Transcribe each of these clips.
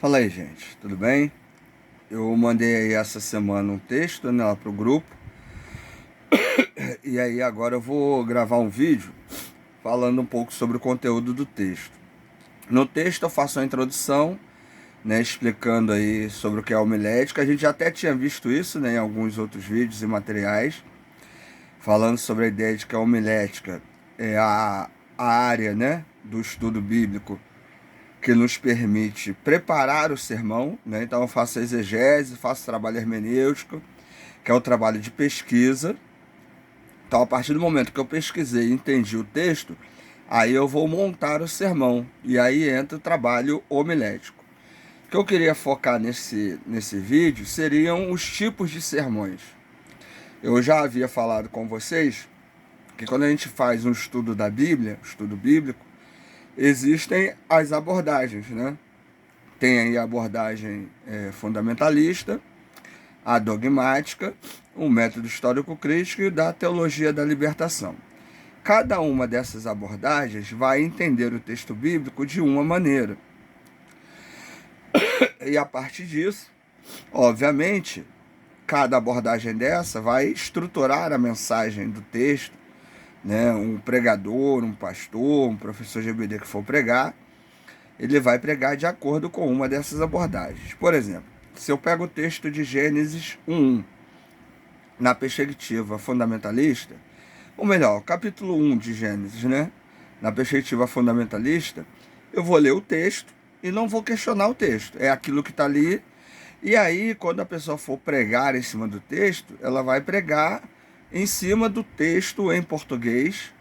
Fala aí, gente, tudo bem? Eu mandei aí essa semana um texto, né, lá pro grupo, e aí agora eu vou gravar um vídeo falando um pouco sobre o conteúdo do texto. No texto eu faço a introdução, né, explicando aí sobre o que é a homilética. A gente já até tinha visto isso, né, em alguns outros vídeos e materiais, falando sobre a ideia de que a homilética é a área, né, do estudo bíblico que nos permite preparar o sermão, né? Então eu faço exegese, faço trabalho hermenêutico, que é o trabalho de pesquisa. Então, a partir do momento que eu pesquisei e entendi o texto, aí eu vou montar o sermão. E aí entra o trabalho homilético. O que eu queria focar nesse vídeo seriam os tipos de sermões. Eu já havia falado com vocês que quando a gente faz um estudo da Bíblia, estudo bíblico, existem as abordagens, né? Tem aí a abordagem fundamentalista, a dogmática, o método histórico-crítico e da teologia da libertação. Cada uma dessas abordagens vai entender o texto bíblico de uma maneira. E a partir disso, obviamente, cada abordagem dessa vai estruturar a mensagem do texto, né? Um pregador, um pastor, um professor de EBD que for pregar, ele vai pregar de acordo com uma dessas abordagens. Por exemplo, se eu pego o texto de Gênesis 1, na perspectiva fundamentalista, ou melhor, capítulo 1 de Gênesis, né? Na perspectiva fundamentalista, eu vou ler o texto e não vou questionar o texto. É aquilo que está ali. E aí, quando a pessoa for pregar em cima do texto, ela vai pregar em cima do texto em português,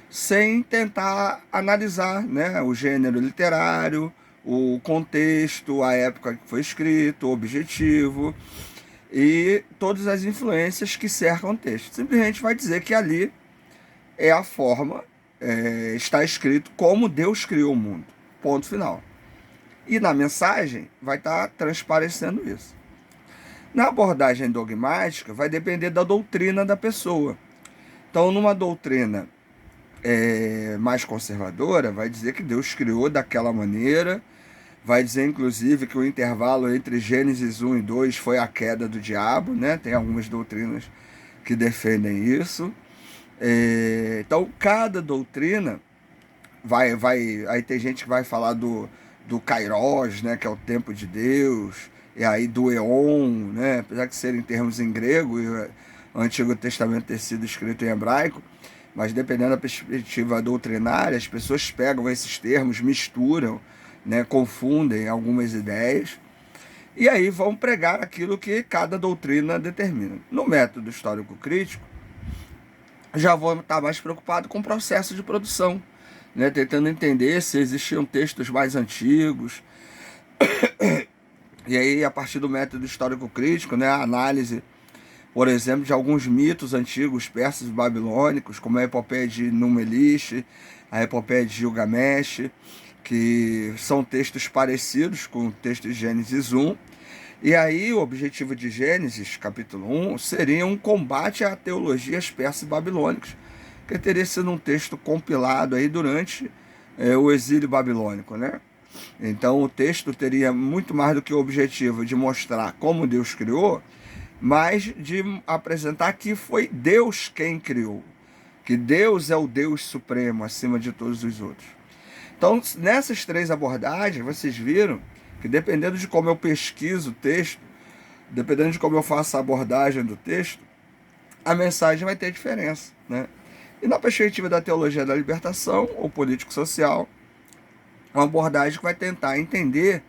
sem tentar analisar, né, o gênero literário, o contexto, a época que foi escrito, o objetivo e todas as influências que cercam o texto. Simplesmente vai dizer que ali é a forma, está escrito como Deus criou o mundo. Ponto final. E na mensagem vai estar transparecendo isso. Na abordagem dogmática, vai depender da doutrina da pessoa. Então, numa doutrina mais conservadora, vai dizer que Deus criou daquela maneira, vai dizer inclusive que o intervalo entre Gênesis 1 e 2 foi a queda do diabo, né? Tem algumas doutrinas que defendem isso. Então, cada doutrina aí tem gente que vai falar do Kairos, né, que é o tempo de Deus, e aí do Eon, né, apesar de serem termos em grego e o Antigo Testamento ter sido escrito em hebraico, mas dependendo da perspectiva doutrinária, as pessoas pegam esses termos, misturam, né, confundem algumas ideias, e aí vão pregar aquilo que cada doutrina determina. No método histórico-crítico, já vou estar mais preocupado com o processo de produção, né, tentando entender se existiam textos mais antigos. E aí, a partir do método histórico-crítico, né, a análise, por exemplo, de alguns mitos antigos persas e babilônicos, como a epopeia de Num-Elish, a epopeia de Gilgamesh, que são textos parecidos com o texto de Gênesis 1. E aí o objetivo de Gênesis, capítulo 1, seria um combate a teologias persas e babilônicas, que teria sido um texto compilado aí durante o exílio babilônico, né? Então o texto teria muito mais do que o objetivo de mostrar como Deus criou, mas de apresentar que foi Deus quem criou, que Deus é o Deus supremo acima de todos os outros. Então, nessas três abordagens, vocês viram que dependendo de como eu pesquiso o texto, dependendo de como eu faço a abordagem do texto, a mensagem vai ter diferença, né? E na perspectiva da teologia da libertação, ou político-social, uma abordagem que vai tentar entender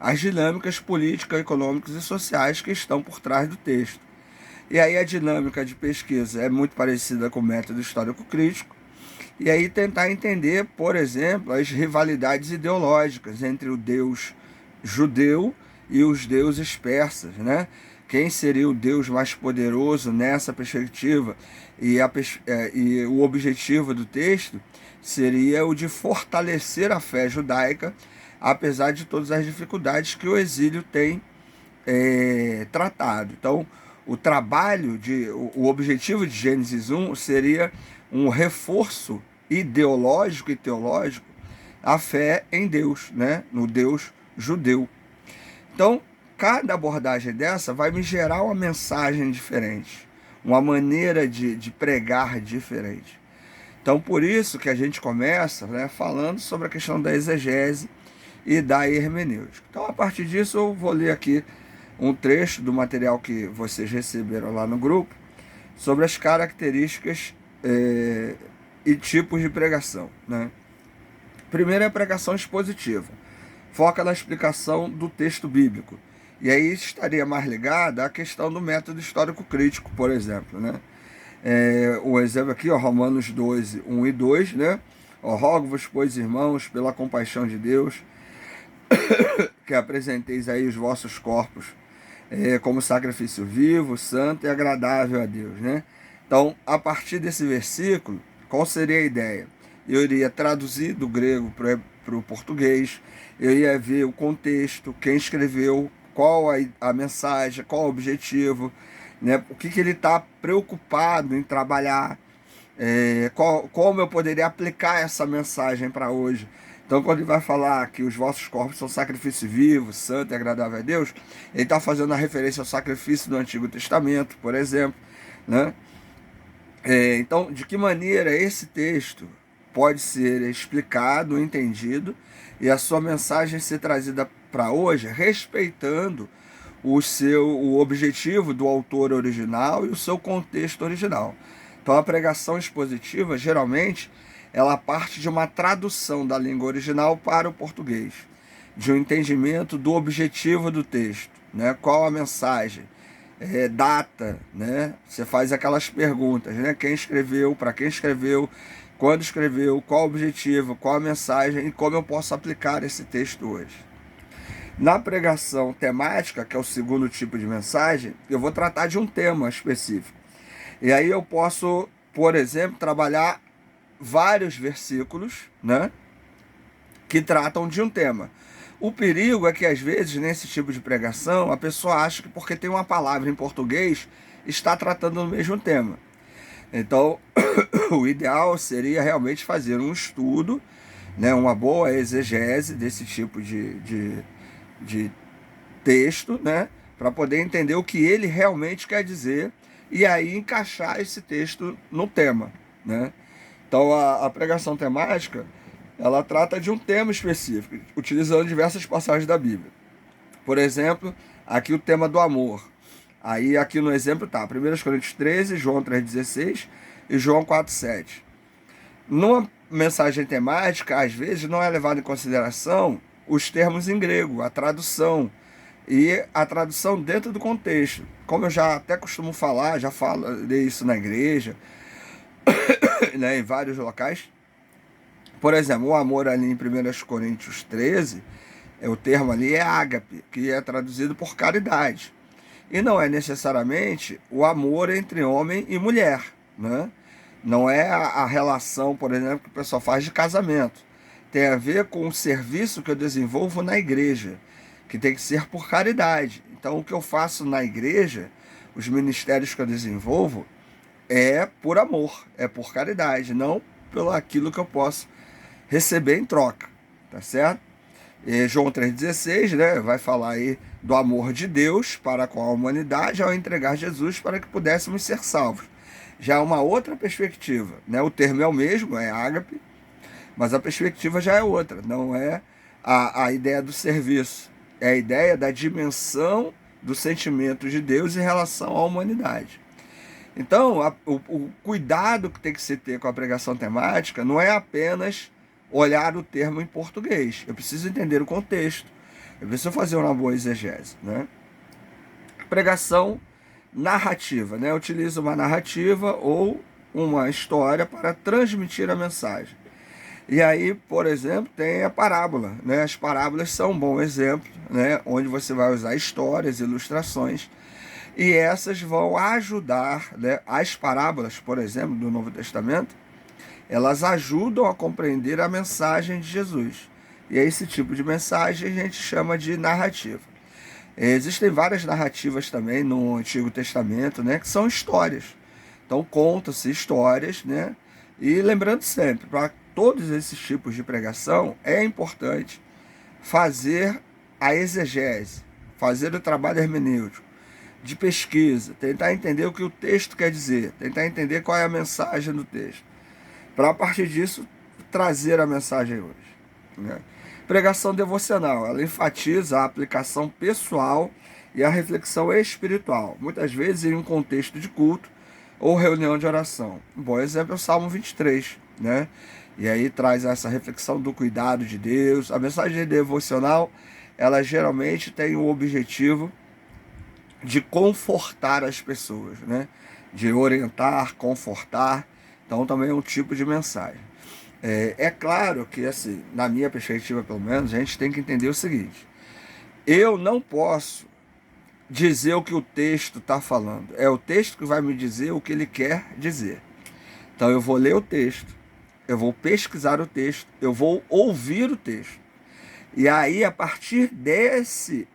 as dinâmicas políticas, econômicas e sociais que estão por trás do texto. E aí a dinâmica de pesquisa é muito parecida com o método histórico-crítico, e aí tentar entender, por exemplo, as rivalidades ideológicas entre o Deus judeu e os deuses persas, né? Quem seria o Deus mais poderoso nessa perspectiva? E o objetivo do texto seria o de fortalecer a fé judaica, apesar de todas as dificuldades que o exílio tem tratado. Então, o objetivo de Gênesis 1 seria um reforço ideológico e teológico à fé em Deus, né? No Deus judeu. Então, cada abordagem dessa vai me gerar uma mensagem diferente, uma maneira de pregar diferente. Então, por isso que a gente começa, né, falando sobre a questão da exegese e da hermenêutica. Então, a partir disso, eu vou ler aqui um trecho do material que vocês receberam lá no grupo sobre as características e tipos de pregação, né? Primeiro é a pregação expositiva, foca na explicação do texto bíblico. E aí estaria mais ligada à questão do método histórico-crítico, por exemplo, né? O exemplo aqui, ó, Romanos 12, 1 e 2, né? Ó, rogo-vos, pois, irmãos, pela compaixão de Deus, que apresenteis aí os vossos corpos como sacrifício vivo, santo e agradável a Deus, né? Então, a partir desse versículo, qual seria a ideia? Eu iria traduzir do grego para o português, eu ia ver o contexto, quem escreveu, qual a mensagem, qual o objetivo, né? O que ele está preocupado em trabalhar, como eu poderia aplicar essa mensagem para hoje. Então, quando ele vai falar que os vossos corpos são sacrifício vivo, santo e agradável a Deus, ele está fazendo a referência ao sacrifício do Antigo Testamento, por exemplo, né? Então, de que maneira esse texto pode ser explicado, entendido, e a sua mensagem ser trazida para hoje, respeitando o objetivo do autor original e o seu contexto original. Então, a pregação expositiva, geralmente, ela parte de uma tradução da língua original para o português, de um entendimento do objetivo do texto, né? Qual a mensagem, data, né? Você faz aquelas perguntas, né? Quem escreveu, para quem escreveu, quando escreveu, qual o objetivo, qual a mensagem e como eu posso aplicar esse texto hoje. Na pregação temática, que é o segundo tipo de mensagem, eu vou tratar de um tema específico. E aí eu posso, por exemplo, trabalhar vários versículos, né, que tratam de um tema. O perigo é que, às vezes, nesse tipo de pregação, a pessoa acha que porque tem uma palavra em português, está tratando do mesmo tema. Então, o ideal seria realmente fazer um estudo, né, uma boa exegese desse tipo de texto, né, para poder entender o que ele realmente quer dizer e aí encaixar esse texto no tema, né? Então, a pregação temática, ela trata de um tema específico, utilizando diversas passagens da Bíblia. Por exemplo, aqui o tema do amor. Aí aqui no exemplo tá 1 Coríntios 13, João 3,16 e João 4,7. Numa mensagem temática, às vezes não é levado em consideração os termos em grego, a tradução, e a tradução dentro do contexto. Como eu já até costumo falar, já falei isso na igreja, né, em vários locais. Por exemplo, o amor ali em 1 Coríntios 13, o termo ali é ágape, que é traduzido por caridade. E não é necessariamente o amor entre homem e mulher, né? Não é a relação, por exemplo, que o pessoal faz de casamento. Tem a ver com o serviço que eu desenvolvo na igreja, que tem que ser por caridade. Então, o que eu faço na igreja, os ministérios que eu desenvolvo, é por amor, é por caridade, não pelo aquilo que eu posso receber em troca, tá certo? E João 3,16, né, vai falar aí do amor de Deus para com a humanidade ao entregar Jesus para que pudéssemos ser salvos. Já é uma outra perspectiva, né? O termo é o mesmo, é ágape, mas a perspectiva já é outra, não é a ideia do serviço, é a ideia da dimensão do sentimento de Deus em relação à humanidade. Então, o cuidado que tem que se ter com a pregação temática não é apenas olhar o termo em português. Eu preciso entender o contexto. Eu preciso fazer uma boa exegese, né? Pregação narrativa, né? Eu utilizo uma narrativa ou uma história para transmitir a mensagem. E aí, por exemplo, tem a parábola, né? As parábolas são um bom exemplo, né? Onde você vai usar histórias, ilustrações, e essas vão ajudar, né? As parábolas, por exemplo, do Novo Testamento, elas ajudam a compreender a mensagem de Jesus. E esse tipo de mensagem a gente chama de narrativa. Existem várias narrativas também no Antigo Testamento, né, que são histórias. Então conta-se histórias, né? E lembrando sempre, para todos esses tipos de pregação, é importante fazer a exegese, fazer o trabalho hermenêutico, de pesquisa, tentar entender o que o texto quer dizer, tentar entender qual é a mensagem do texto, para a partir disso trazer a mensagem hoje, né? Pregação devocional, ela enfatiza a aplicação pessoal e a reflexão espiritual, muitas vezes em um contexto de culto ou reunião de oração. Um bom exemplo é o Salmo 23, né? E aí traz essa reflexão do cuidado de Deus. A mensagem devocional, ela geralmente tem o objetivo de confortar as pessoas, né? De orientar, confortar. Então também é um tipo de mensagem. É claro que, assim, na minha perspectiva pelo menos, a gente tem que entender o seguinte: eu não posso dizer o que o texto está falando. É o texto que vai me dizer o que ele quer dizer. Então eu vou ler o texto, eu vou pesquisar o texto, eu vou ouvir o texto. E aí, a partir desse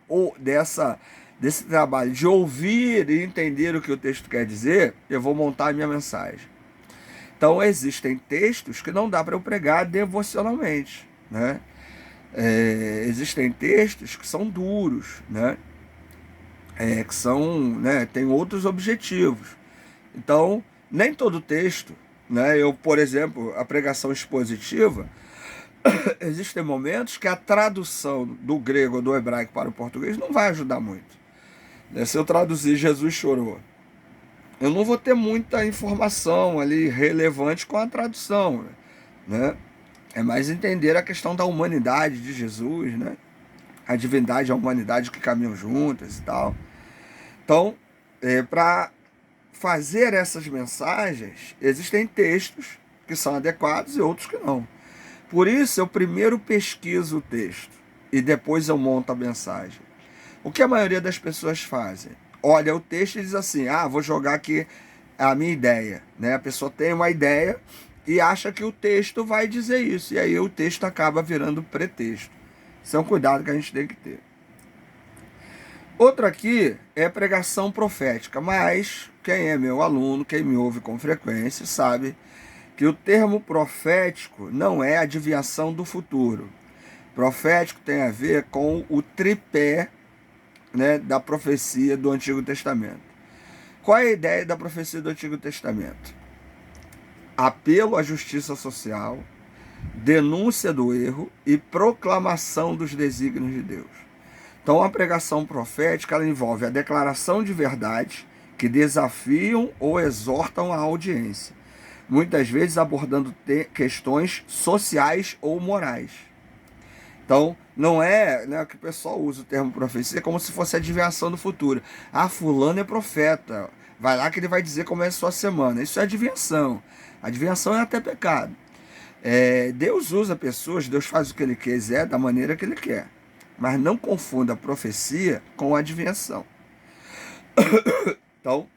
trabalho de ouvir e entender o que o texto quer dizer, eu vou montar a minha mensagem. Então existem textos que não dá para eu pregar devocionalmente, né? Existem textos que são duros, né? Que são, né, tem outros objetivos. Então, nem todo texto, né? Por exemplo, a pregação expositiva, existem momentos que a tradução do grego ou do hebraico para o português não vai ajudar muito. Se eu traduzir Jesus chorou, eu não vou ter muita informação ali relevante com a tradução, né? É mais entender a questão da humanidade de Jesus, né? A divindade e a humanidade que caminham juntas e tal. Então, para fazer essas mensagens, existem textos que são adequados e outros que não. Por isso, eu primeiro pesquiso o texto e depois eu monto a mensagem. O que a maioria das pessoas fazem? Olha o texto e diz assim: vou jogar aqui a minha ideia, né? A pessoa tem uma ideia e acha que o texto vai dizer isso. E aí o texto acaba virando pretexto. Isso é um cuidado que a gente tem que ter. Outro aqui é pregação profética, mas quem é meu aluno, quem me ouve com frequência, sabe que o termo profético não é adivinhação do futuro. Profético tem a ver com o tripé, né, da profecia do Antigo Testamento. Qual é a ideia da profecia do Antigo Testamento? Apelo à justiça social, denúncia do erro e proclamação dos desígnios de Deus. Então, a pregação profética, ela envolve a declaração de verdades que desafiam ou exortam a audiência, muitas vezes abordando questões sociais ou morais. Então, não é, né, que o pessoal usa o termo profecia como se fosse adivinhação do futuro. Fulano é profeta, vai lá que ele vai dizer como é a sua semana. Isso é adivinhação. Adivinhação é até pecado. Deus usa pessoas, Deus faz o que ele quiser, da maneira que ele quer. Mas não confunda a profecia com a adivinhação. Então,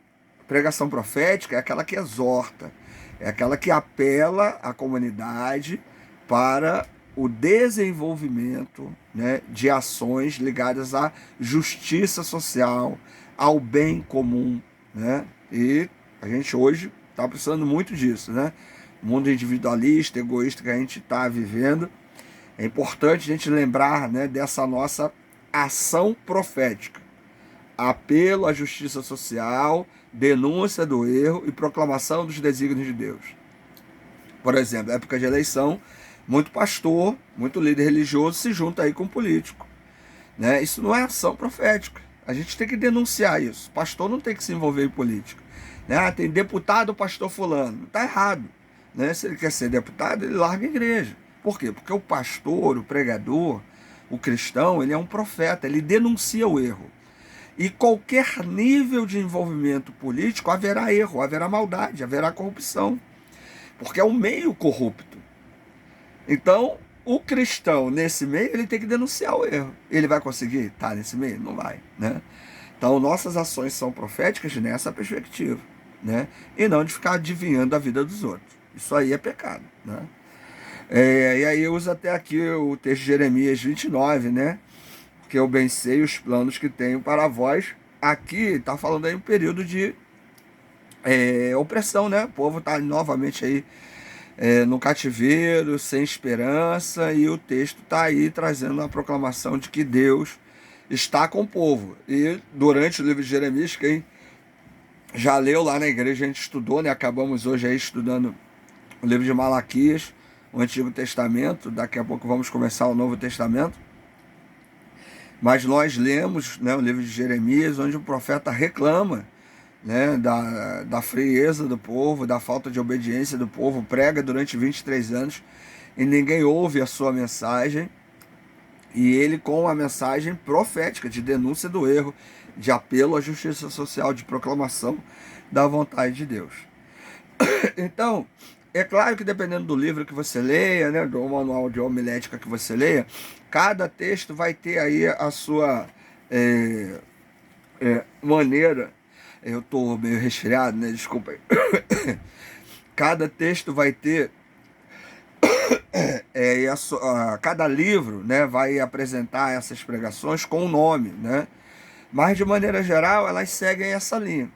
pregação profética é aquela que exorta, é aquela que apela à comunidade para o desenvolvimento, né, de ações ligadas à justiça social, ao bem comum, né? E a gente hoje está precisando muito disso, né? O mundo individualista, egoísta que a gente está vivendo, é importante a gente lembrar, né, dessa nossa ação profética. Apelo à justiça social, denúncia do erro e proclamação dos desígnios de Deus. Por exemplo, época de eleição, muito pastor, muito líder religioso se junta aí com político, né? Isso não é ação profética. A gente tem que denunciar isso. Pastor não tem que se envolver em política, né? Tem deputado, pastor fulano. Está errado, né? Se ele quer ser deputado, ele larga a igreja. Por quê? Porque o pastor, o pregador, o cristão, ele é um profeta, ele denuncia o erro. E qualquer nível de envolvimento político haverá erro, haverá maldade, haverá corrupção. Porque é um meio corrupto. Então, o cristão, nesse meio, ele tem que denunciar o erro. Ele vai conseguir estar nesse meio? Não vai, né? Então, nossas ações são proféticas nessa perspectiva, né? E não de ficar adivinhando a vida dos outros. Isso aí é pecado, né? E aí eu uso até aqui o texto de Jeremias 29, né? Que eu bem sei os planos que tenho para vós. Aqui está falando aí um período de opressão, né? O povo está novamente aí no cativeiro, sem esperança, e o texto está aí trazendo a proclamação de que Deus está com o povo. E durante o livro de Jeremias, quem já leu lá na igreja, a gente estudou, né? Acabamos hoje aí estudando o livro de Malaquias, o Antigo Testamento. Daqui a pouco vamos começar o Novo Testamento. Mas nós lemos, né, o livro de Jeremias, onde o profeta reclama, né, da frieza do povo, da falta de obediência do povo, prega durante 23 anos e ninguém ouve a sua mensagem. E ele com a mensagem profética de denúncia do erro, de apelo à justiça social, de proclamação da vontade de Deus. Então, é claro que dependendo do livro que você leia, né, do manual de homilética que você leia, cada texto vai ter aí a sua maneira. Eu estou meio resfriado, né? Desculpa aí. Cada texto vai ter cada livro, né, vai apresentar essas pregações com o nome, né? Mas de maneira geral elas seguem essa linha.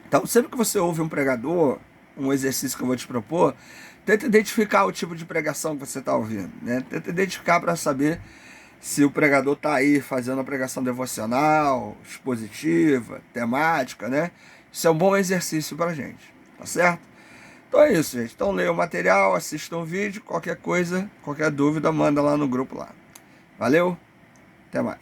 Então sempre que você ouve um pregador, um exercício que eu vou te propor, tenta identificar o tipo de pregação que você está ouvindo, né? Tenta identificar para saber se o pregador está aí fazendo uma pregação devocional, expositiva, temática, né? Isso é um bom exercício para a gente, tá certo? Então é isso, gente. Então leia o material, assista um vídeo, qualquer coisa, qualquer dúvida, manda lá no grupo lá. Valeu, até mais.